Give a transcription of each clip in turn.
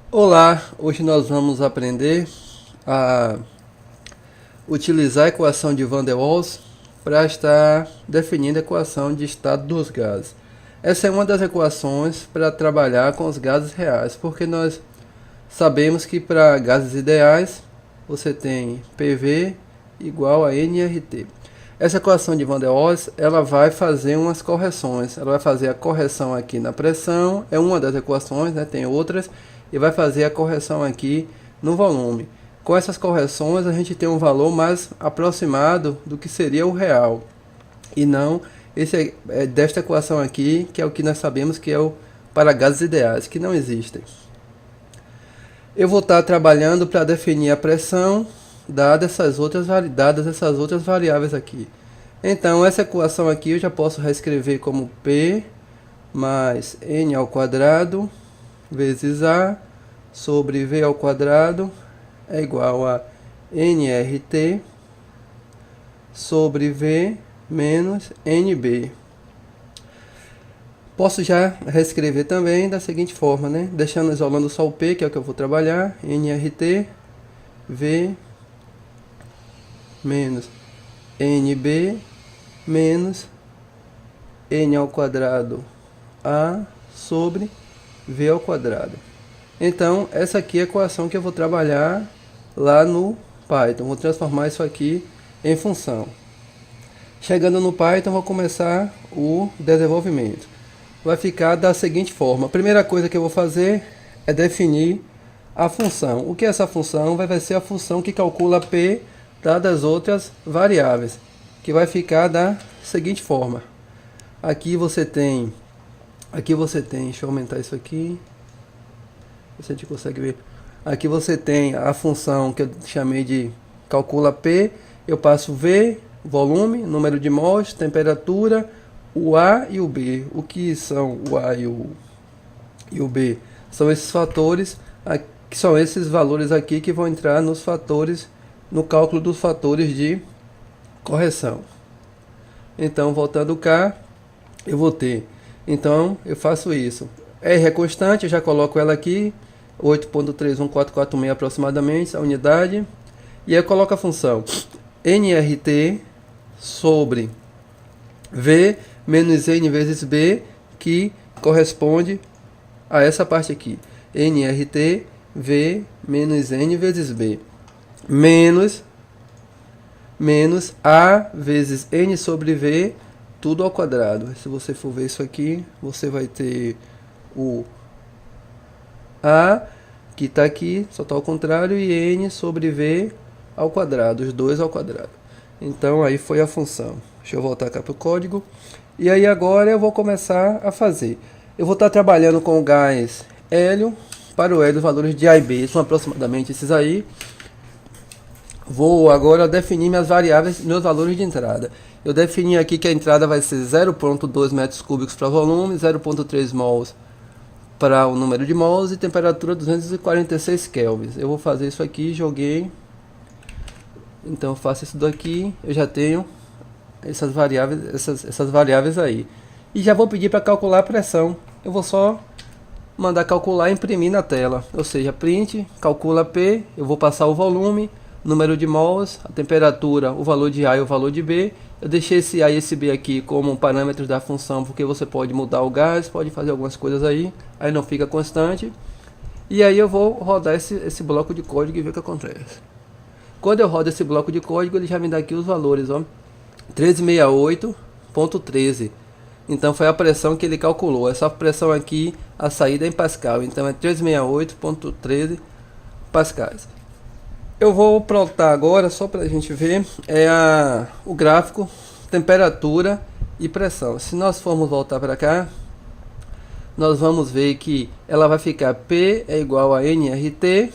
Olá, hoje nós vamos aprender a utilizar a equação de Van der Waals para estar definindo a equação de estado dos gases. Essa é uma das equações para trabalhar com os gases reais, porque nós sabemos que para gases ideais você tem PV igual a nRT. Essa equação de Van der Waals ela vai fazer umas correções. Ela vai fazer a correção aqui na pressão, é uma das equações, né? Tem outras, e vai fazer a correção aqui no volume. Com essas correções a gente tem um valor mais aproximado do que seria o real, e não esse desta equação aqui, que é o que nós sabemos que é o para gases ideais, que não existem. Eu vou estar trabalhando para definir a pressão dadas essas outras variáveis aqui. Então essa equação aqui eu já posso reescrever como P mais N ao quadrado vezes A sobre V ao quadrado é igual a nRT sobre V menos NB. Posso já reescrever também da seguinte forma, né? Deixando isolando só o P, que é o que eu vou trabalhar, nRT V menos NB menos N ao quadrado A sobre V ao quadrado. Então, essa aqui é a equação que eu vou trabalhar lá no Python. Vou transformar isso aqui em função. Chegando no Python, vou começar o desenvolvimento. Vai ficar da seguinte forma. A primeira coisa que eu vou fazer é definir a função. O que é essa função? Vai ser a função que calcula P dadas outras variáveis, que vai ficar da seguinte forma. Aqui você tem, deixa eu aumentar isso aqui, se a gente consegue ver. Aqui você tem a função que eu chamei de calcula P, eu passo V, volume, número de mols, temperatura, o A e o B. O que são o A e o B? São esses fatores, que são esses valores aqui que vão entrar nos fatores, no cálculo dos fatores de correção. Então, voltando cá, eu vou ter. Então, eu faço isso. R é constante, eu já coloco ela aqui, 8.31446 aproximadamente, a unidade. E aí eu coloco a função nRT sobre V menos N vezes B, que corresponde a essa parte aqui. nRT V menos N vezes B. Menos A vezes N sobre V, tudo ao quadrado. Se você for ver isso aqui, você vai ter o A, que está aqui, só está ao contrário, e N sobre V ao quadrado, os dois ao quadrado. Então aí foi a função. Deixa eu voltar cá para o código. E aí agora eu vou começar a fazer. Eu vou estar trabalhando com o gás hélio. Para o hélio, os valores de A e B são aproximadamente esses aí. Vou agora definir minhas variáveis, meus valores de entrada. Eu defini aqui que a entrada vai ser 0,2 metros cúbicos para volume, 0,3 mols para o número de mols e temperatura 246 kelvins. Eu vou fazer isso aqui, joguei. Então eu faço isso daqui, eu já tenho essas variáveis aí. E já vou pedir para calcular a pressão. Eu vou só mandar calcular e imprimir na tela. Ou seja, print, calcula P, eu vou passar o volume, número de mols, a temperatura, o valor de A e o valor de B. Eu deixei esse A e esse B aqui como parâmetros da função, porque você pode mudar o gás, pode fazer algumas coisas aí não fica constante. E aí eu vou rodar esse bloco de código e ver o que acontece. Quando eu rodo esse bloco de código, ele já me dá aqui os valores, ó, 1368.13. Então foi a pressão que ele calculou. Essa pressão aqui, a saída é em Pascal, então é 1368.13 pascais. Eu vou plotar agora, só para a gente ver, o gráfico, temperatura e pressão. Se nós formos voltar para cá, nós vamos ver que ela vai ficar P é igual a nRT,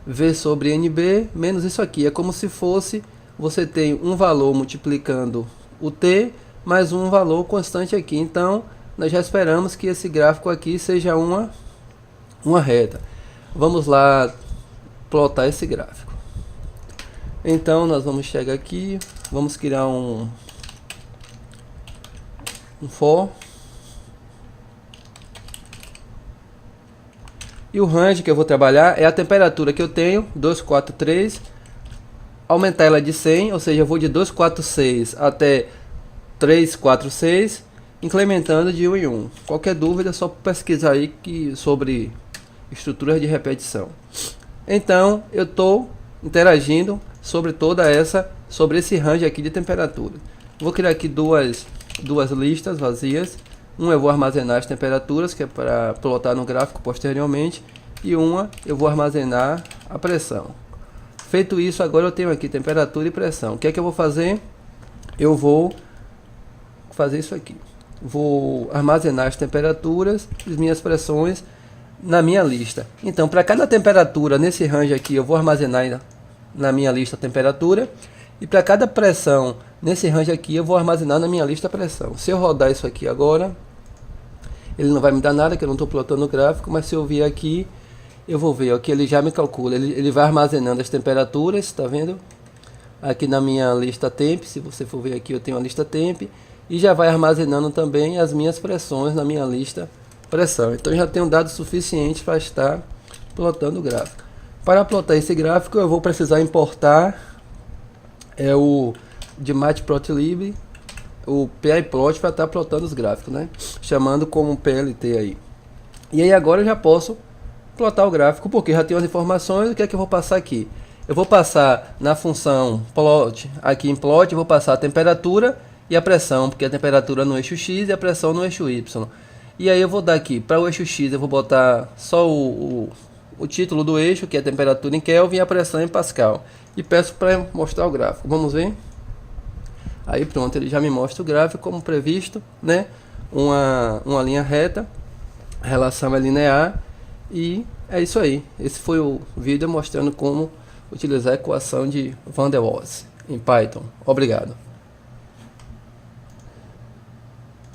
V sobre NB, menos isso aqui. É como se fosse, você tem um valor multiplicando o T, mais um valor constante aqui. Então, nós já esperamos que esse gráfico aqui seja uma reta. Vamos lá plotar esse gráfico. Então nós vamos chegar aqui, vamos criar um for E o range que eu vou trabalhar é a temperatura que eu tenho, 243, aumentar ela de 100, ou seja, eu vou de 246 até 346, incrementando de 1 em 1. Qualquer dúvida é só pesquisar aí sobre estruturas de repetição. Então, eu estou interagindo sobre sobre esse range aqui de temperatura. Vou criar aqui duas listas vazias. Uma eu vou armazenar as temperaturas, que é para plotar no gráfico posteriormente, e uma eu vou armazenar a pressão. Feito isso, agora eu tenho aqui temperatura e pressão. O que é que eu vou fazer? Eu vou fazer isso aqui. Vou armazenar as temperaturas e as minhas pressões na minha lista. Então, para cada temperatura nesse range aqui, eu vou armazenar na minha lista a temperatura. E para cada pressão nesse range aqui, eu vou armazenar na minha lista a pressão. Se eu rodar isso aqui agora, ele não vai me dar nada, que eu não estou plotando o gráfico, mas se eu vir aqui, eu vou ver ó, que ele já me calcula. Ele vai armazenando as temperaturas, está vendo? Aqui na minha lista temp, se você for ver aqui, eu tenho a lista temp. E já vai armazenando também as minhas pressões na minha lista pressão. Então já tenho dados suficientes para estar plotando o gráfico. Para plotar esse gráfico, eu vou precisar importar o de Matplotlib, o pyplot, para estar plotando os gráficos, né? Chamando como PLT aí. E aí agora eu já posso plotar o gráfico, porque já tenho as informações. O que é que eu vou passar aqui? Eu vou passar na função plot, aqui em plot, eu vou passar a temperatura e a pressão, porque a temperatura no eixo X e a pressão no eixo Y. E aí eu vou dar aqui, para o eixo X eu vou botar só o título do eixo, que é a temperatura em Kelvin, e a pressão em Pascal. E peço para mostrar o gráfico. Vamos ver? Aí pronto, ele já me mostra o gráfico como previsto, né? Uma linha reta, a relação é linear, e é isso aí. Esse foi o vídeo mostrando como utilizar a equação de Van der Waals em Python. Obrigado.